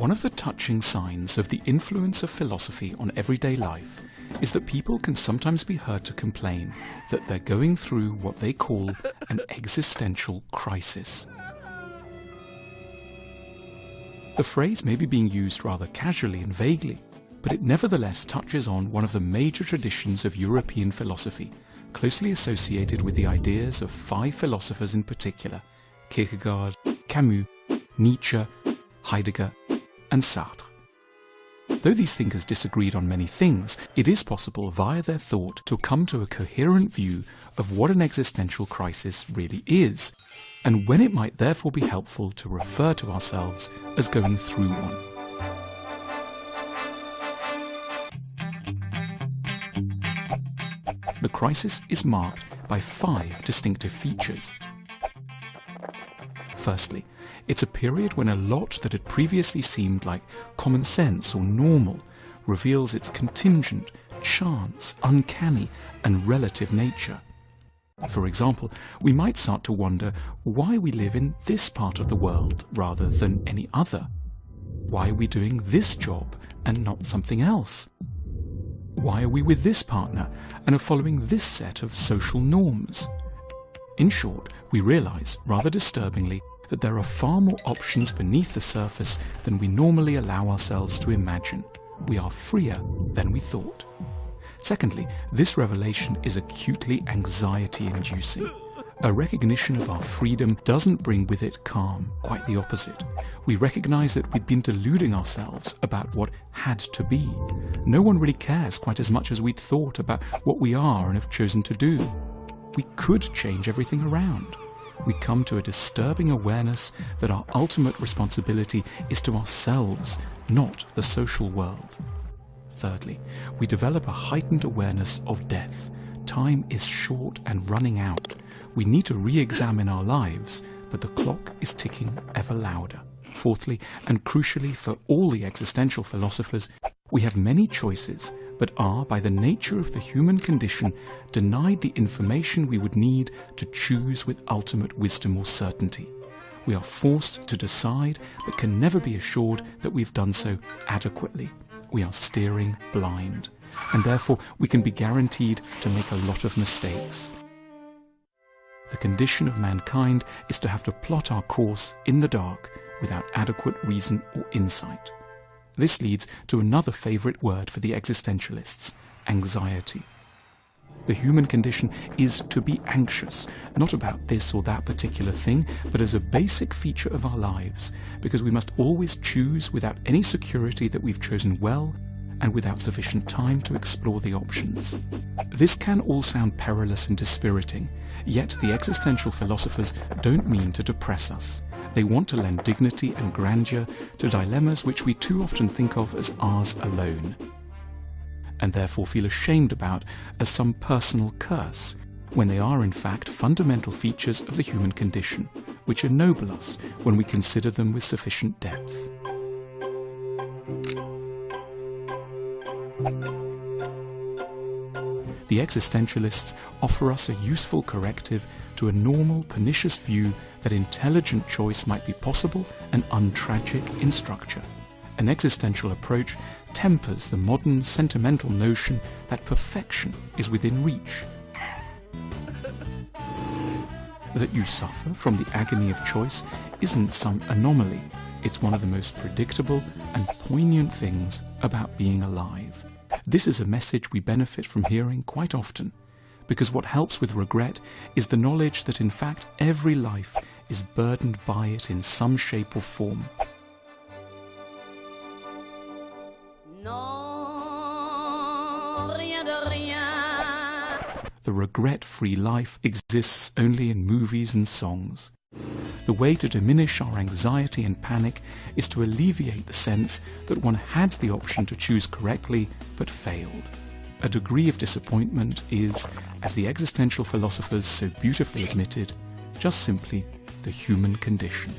One of the touching signs of the influence of philosophy on everyday life is that people can sometimes be heard to complain that they're going through what they call an existential crisis. The phrase may be being used rather casually and vaguely, but it nevertheless touches on one of the major traditions of European philosophy, closely associated with the ideas of 5 philosophers in particular: Kierkegaard, Camus, Nietzsche, Heidegger, and Sartre. Though these thinkers disagreed on many things, it is possible via their thought to come to a coherent view of what an existential crisis really is, and when it might therefore be helpful to refer to ourselves as going through one. The crisis is marked by 5 distinctive features. Firstly, it's a period when a lot that had previously seemed like common sense or normal reveals its contingent, chance, uncanny, and relative nature. For example, we might start to wonder why we live in this part of the world rather than any other. Why are we doing this job and not something else? Why are we with this partner and are following this set of social norms? In short, we realize, rather disturbingly, that there are far more options beneath the surface than we normally allow ourselves to imagine. We are freer than we thought. Secondly, this revelation is acutely anxiety-inducing. A recognition of our freedom doesn't bring with it calm, quite the opposite. We recognize that we've been deluding ourselves about what had to be. No one really cares quite as much as we'd thought about what we are and have chosen to do. We could change everything around. We come to a disturbing awareness that our ultimate responsibility is to ourselves, not the social world. Thirdly, we develop a heightened awareness of death. Time is short and running out. We need to re-examine our lives, but the clock is ticking ever louder. Fourthly, and crucially for all the existential philosophers, we have many choices, but are, by the nature of the human condition, denied the information we would need to choose with ultimate wisdom or certainty. We are forced to decide, but can never be assured that we've done so adequately. We are steering blind, and therefore we can be guaranteed to make a lot of mistakes. The condition of mankind is to have to plot our course in the dark without adequate reason or insight. This leads to another favorite word for the existentialists: anxiety. The human condition is to be anxious, not about this or that particular thing, but as a basic feature of our lives, because we must always choose without any security that we've chosen well and without sufficient time to explore the options. This can all sound perilous and dispiriting, yet the existential philosophers don't mean to depress us. They want to lend dignity and grandeur to dilemmas which we too often think of as ours alone, and therefore feel ashamed about as some personal curse, when they are in fact fundamental features of the human condition, which ennoble us when we consider them with sufficient depth. The existentialists offer us a useful corrective to a normal, pernicious view that intelligent choice might be possible and untragic in structure. An existential approach tempers the modern sentimental notion that perfection is within reach. That you suffer from the agony of choice isn't some anomaly. It's one of the most predictable and poignant things about being alive. This is a message we benefit from hearing quite often, because what helps with regret is the knowledge that in fact every life is burdened by it in some shape or form. The regret-free life exists only in movies and songs. The way to diminish our anxiety and panic is to alleviate the sense that one had the option to choose correctly but failed. A degree of disappointment is, as the existential philosophers so beautifully admitted, just simply the human condition.